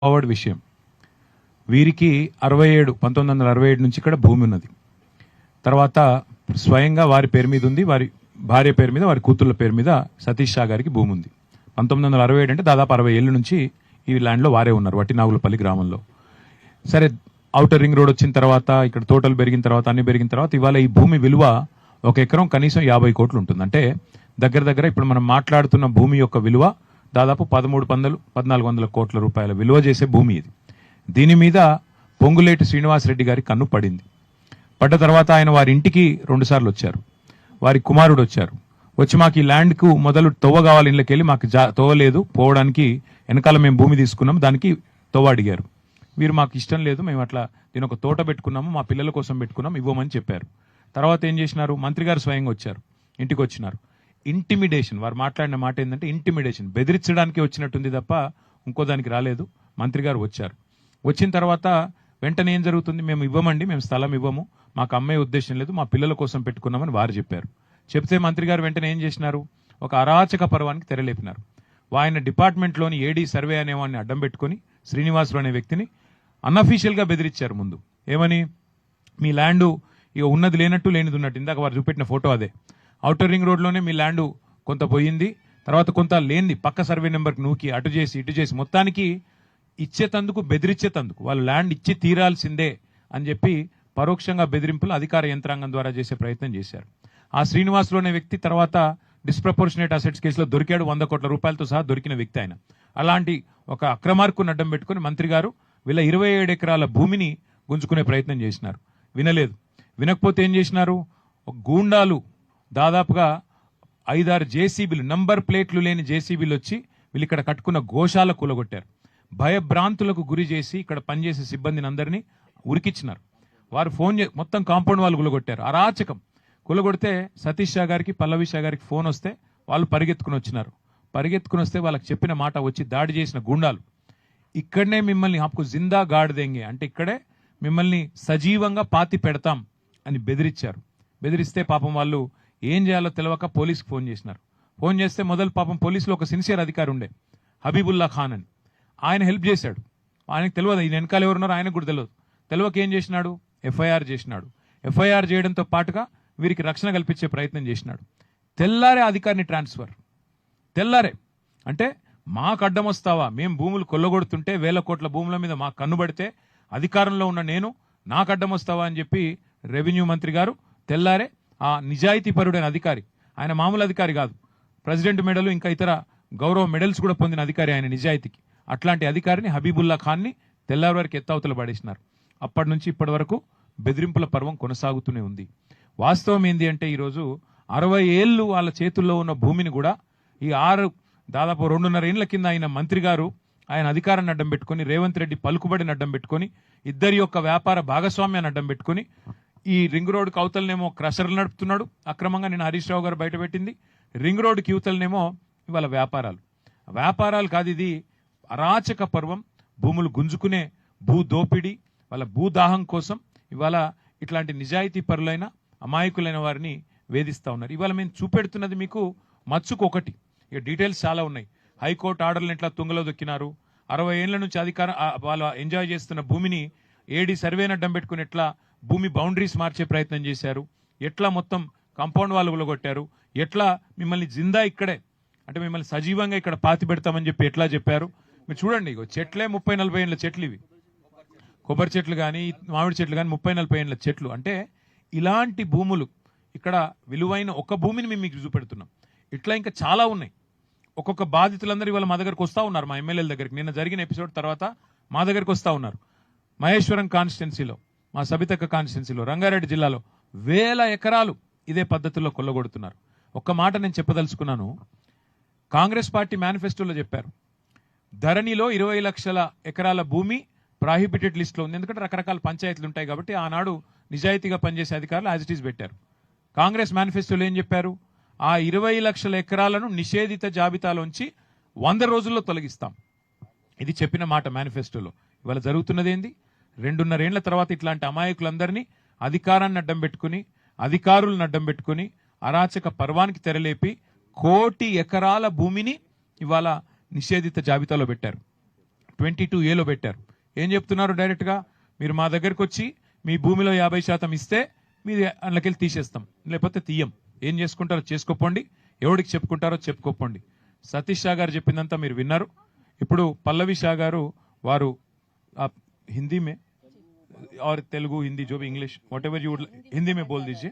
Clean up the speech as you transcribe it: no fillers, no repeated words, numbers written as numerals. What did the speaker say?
Forward విషయం. వీరికి 1967 నుంచి ఇక్కడ భూమి ఉన్నది. తర్వాత స్వయంగా వారి పేరు మీద ఉంది, వారి భార్య పేరు మీద, వారి కూతుళ్ళ పేరు మీద సతీష్ షా గారికి భూమి ఉంది. 1967 అంటే దాదాపు 60 ఏళ్ళ నుంచి ఈ ల్యాండ్లో వారే ఉన్నారు, వట్టినాగులపల్లి గ్రామంలో. సరే, ఔటర్ రింగ్ రోడ్ వచ్చిన తర్వాత, ఇక్కడ తోటలు పెరిగిన తర్వాత, అన్ని పెరిగిన తర్వాత ఇవాళ ఈ భూమి విలువ 1 ఎకరం కనీసం 50 కోట్లు ఉంటుంది. అంటే దగ్గర దగ్గర ఇప్పుడు మనం మాట్లాడుతున్న భూమి యొక్క విలువ దాదాపు 1300-1400 కోట్ల రూపాయల విలువ చేసే భూమి ఇది. దీని మీద పొంగులేటి శ్రీనివాసరెడ్డి గారి కన్ను పడింది. పడ్డ తర్వాత ఆయన వారి ఇంటికి 2 సార్లు వచ్చారు. వారి కుమారుడు వచ్చారు. వచ్చి మాకు ఈ ల్యాండ్కు మొదలు తొవ్వ కావాలి, ఇళ్ళకి వెళ్ళి మాకు తోవలేదు, పోవడానికి వెనకాల మేము భూమి తీసుకున్నాం, దానికి తొవ్వ అడిగారు. వీరు మాకు ఇష్టం లేదు, మేము అట్లా దీని ఒక తోట పెట్టుకున్నాము, మా పిల్లల కోసం పెట్టుకున్నాం, ఇవ్వమని చెప్పారు. తర్వాత ఏం చేసినారు, మంత్రి గారు స్వయంగా వచ్చారు, ఇంటికి వచ్చినారు. ఇంటిమిడేషన్, వారు మాట్లాడిన మాట ఏంటంటే ఇంటిమిడేషన్, బెదిరించడానికి వచ్చినట్టుంది తప్ప ఇంకో దానికి రాలేదు. మంత్రి గారు వచ్చారు. వచ్చిన తర్వాత వెంటనే ఏం జరుగుతుంది, మేము ఇవ్వమండి, మేము స్థలం ఇవ్వము, మాకు అమ్మే ఉద్దేశం లేదు, మా పిల్లల కోసం పెట్టుకున్నామని వారు చెప్పారు. చెప్తే మంత్రి గారు వెంటనే ఏం చేసినారు, ఒక అరాచక పర్వానికి తెరలేపినారు. ఆయన డిపార్ట్మెంట్లోని ఏడీ సర్వే అనేవాడిని అడ్డం పెట్టుకుని శ్రీనివాసులు అనే వ్యక్తిని అన్అఫీషియల్గా బెదిరించారు. ముందు ఏమని, మీ ల్యాండు ఇక ఉన్నది లేనట్టు లేనిది ఉన్నట్టు, ఇందాక వారు చూపెట్టిన ఫోటో అదే. ఔటర్ రింగ్ రోడ్లోనే మీ ల్యాండు కొంత పోయింది, తర్వాత కొంత లేనిది పక్క సర్వే నెంబర్కి నూకి అటు చేసి ఇటు చేసి మొత్తానికి ఇచ్చేతందుకు, బెదిరించేతందుకు, వాళ్ళు ల్యాండ్ ఇచ్చి తీరాల్సిందే అని చెప్పి పరోక్షంగా బెదిరింపులు అధికార యంత్రాంగం ద్వారా చేసే ప్రయత్నం చేశారు. ఆ శ్రీనివాసులు అనే వ్యక్తి తర్వాత డిస్ప్రపోర్షనేట్ అసెట్స్ కేసులో దొరికాడు. 100 కోట్ల రూపాయలతో సహా దొరికిన వ్యక్తి ఆయన. అలాంటి ఒక అక్రమార్కుని అడ్డం పెట్టుకుని మంత్రి గారు వీళ్ళ 27 ఎకరాల భూమిని గుంజుకునే ప్రయత్నం చేసినారు. వినలేదు. వినకపోతే ఏం చేసినారు, గూండాలు దాదాపుగా 5-6 జేసీబీలు, నంబర్ ప్లేట్లు లేని జేసీబీలు వచ్చి వీళ్ళు ఇక్కడ కట్టుకున్న గోశాల కూలగొట్టారు. భయభ్రాంతులకు గురి చేసి ఇక్కడ పనిచేసే సిబ్బందిని అందరినీ ఉరికిచ్చినారు. వారు మొత్తం కాంపౌండ్ వాళ్ళు కూలగొట్టారు. అరాచకం. కూలగొడితే సతీష్ షా గారికి, పల్లవి షా గారికి ఫోన్ వస్తే వాళ్ళు పరిగెత్తుకుని వచ్చినారు. పరిగెత్తుకుని వస్తే వాళ్ళకి చెప్పిన మాట వచ్చి దాడి చేసిన గుండాలు, ఇక్కడనే మిమ్మల్ని ఆప్కు జిందా గాడ్ దేంగే అంటే ఇక్కడే మిమ్మల్ని సజీవంగా పాతి పెడతాం అని బెదిరించారు. బెదిరిస్తే పాపం వాళ్ళు ఏం చేయాలో తెలియక పోలీసుకు ఫోన్ చేసినారు. ఫోన్ చేస్తే మొదలు పాపం పోలీసులో ఒక సిన్సియర్ అధికారి ఉండే, హబీబుల్లా ఖాన్ అని, ఆయన హెల్ప్ చేశాడు. ఆయనకు తెలియదు ఈయన వెనకాల ఎవరున్నారో ఆయనకు కూడా తెలియదు. తెలియక ఏం చేసినాడు, ఎఫ్ఐఆర్ చేసినాడు. ఎఫ్ఐఆర్ చేయడంతో పాటుగా వీరికి రక్షణ కల్పించే ప్రయత్నం చేసినాడు. తెల్లారే అధికారిని ట్రాన్స్ఫర్. తెల్లారే అంటే మాకు అడ్డం వస్తావా, మేము భూములు కొల్లగొడుతుంటే 1000 కోట్ల భూముల మీద మాకు కన్నుబడితే అధికారంలో ఉన్న నేను నాకు అడ్డం వస్తావా అని చెప్పి రెవెన్యూ మంత్రి గారు తెల్లారే ఆ నిజాయితీ పరుడైన అధికారి, ఆయన మామూలు అధికారి కాదు, ప్రెసిడెంట్ మెడల్ ఇంకా ఇతర గౌరవ మెడల్స్ కూడా పొందిన అధికారి ఆయన నిజాయితీకి, అట్లాంటి అధికారిని హబీబుల్లా ఖాన్ని తెల్లారి వరకు ఎత్తవతలు పడేసినారు. అప్పటి నుంచి ఇప్పటి వరకు బెదిరింపుల పర్వం కొనసాగుతూనే ఉంది. వాస్తవం ఏంది అంటే ఈరోజు 60 ఏళ్ళు వాళ్ళ చేతుల్లో ఉన్న భూమిని కూడా ఈ దాదాపు 2.5 ఏళ్ల కింద ఆయన మంత్రి గారు ఆయన అధికారాన్ని అడ్డం పెట్టుకుని, రేవంత్ రెడ్డి పలుకుబడిని అడ్డం పెట్టుకుని, ఇద్దరి యొక్క వ్యాపార భాగస్వామ్యాన్ని అడ్డం పెట్టుకుని ఈ రింగ్ రోడ్డుకి అవతలనేమో క్రషర్లు నడుపుతున్నాడు అక్రమంగా. నేను హరీష్ రావు గారు బయటపెట్టింది రింగ్ రోడ్డుకి యువతలనేమో ఇవాళ వ్యాపారాలు కాదు, ఇది అరాచక పర్వం. భూములు గుంజుకునే భూ దోపిడీ, వాళ్ళ భూదాహం కోసం ఇవాళ ఇట్లాంటి నిజాయితీ పరులైన అమాయకులైన వారిని వేధిస్తూ ఉన్నారు. ఇవాళ మేము చూపెడుతున్నది మీకు మచ్చుకు ఒకటి, ఇక డీటెయిల్స్ చాలా ఉన్నాయి. హైకోర్టు ఆర్డర్లను ఎట్లా తుంగలో దొక్కినారు, 60 ఏళ్ల నుంచి అధికారం వాళ్ళు ఎంజాయ్ చేస్తున్న భూమిని ఏడీ సర్వేని అడ్డం పెట్టుకుని ఎట్లా భూమి బౌండరీస్ మార్చే ప్రయత్నం చేశారు, ఎట్లా మొత్తం కాంపౌండ్ వాళ్ళు కూలగొట్టారు, ఎట్లా మిమ్మల్ని జిందా ఇక్కడే అంటే మిమ్మల్ని సజీవంగా ఇక్కడ పాతి పెడతామని చెప్పి ఎట్లా చెప్పారు. మీరు చూడండి, చెట్లే 30-40 ఏళ్ళ చెట్లు ఇవి, కొబ్బరి చెట్లు కానీ మామిడి చెట్లు కానీ 30-40 ఏళ్ళ చెట్లు. అంటే ఇలాంటి భూములు ఇక్కడ విలువైన ఒక భూమిని మేము మీకు చూపెడుతున్నాం. ఇట్లా ఇంకా చాలా ఉన్నాయి. ఒక్కొక్క బాధితులందరూ ఇవాళ మా దగ్గరకు వస్తూ ఉన్నారు, మా ఎమ్మెల్యేల దగ్గరికి. నిన్న జరిగిన ఎపిసోడ్ తర్వాత మా దగ్గరకు వస్తూ ఉన్నారు. మహేశ్వరం కాన్స్టిట్యున్సీలో, మా సబితక్క కాన్స్టిట్యున్సీలో, రంగారెడ్డి జిల్లాలో 1000 ఎకరాలు ఇదే పద్ధతుల్లో కొల్లగొడుతున్నారు. ఒక్క మాట నేను చెప్పదలుచుకున్నాను, కాంగ్రెస్ పార్టీ మేనిఫెస్టోలో చెప్పారు ధరణిలో 20 లక్షల ఎకరాల భూమి ప్రాహిబిటెడ్ లిస్ట్లో ఉంది. ఎందుకంటే రకరకాల పంచాయతీలు ఉంటాయి కాబట్టి ఆనాడు నిజాయితీగా పనిచేసే అధికారులు యాజ్ ఇట్ ఈస్ పెట్టారు. కాంగ్రెస్ మేనిఫెస్టోలో ఏం చెప్పారు, ఆ 20 లక్షల ఎకరాలను నిషేధిత జాబితాలోంచి 100 రోజుల్లో తొలగిస్తాం. ఇది చెప్పిన మాట మేనిఫెస్టోలో. ఇవాళ జరుగుతున్నది ఏంది, 2.5 ఏళ్ల తర్వాత ఇట్లాంటి అమాయకులందరినీ అధికారాన్ని అడ్డం పెట్టుకుని, అధికారులను అడ్డం పెట్టుకుని అరాచక పర్వానికి తెరలేపి 1 కోటి ఎకరాల భూమిని ఇవాళ నిషేధిత జాబితాలో పెట్టారు. 22A లో పెట్టారు. ఏం చెప్తున్నారు డైరెక్ట్ గా, మీరు మా దగ్గరకు వచ్చి మీ భూమిలో 50% ఇస్తే మీది అందులోకెళ్ళి తీసేస్తాం, లేకపోతే తీయం. ఏం చేసుకుంటారో చేసుకోపోండి, ఎవడికి చెప్పుకుంటారో చెప్పుకోపోండి. సతీష్ షా గారు చెప్పిందంతా మీరు విన్నారు. ఇప్పుడు పల్లవి షా గారు వారు హిందీ మే और तेलुगु हिंदी जो भी English what ever you Hindi में बोल दीजिए.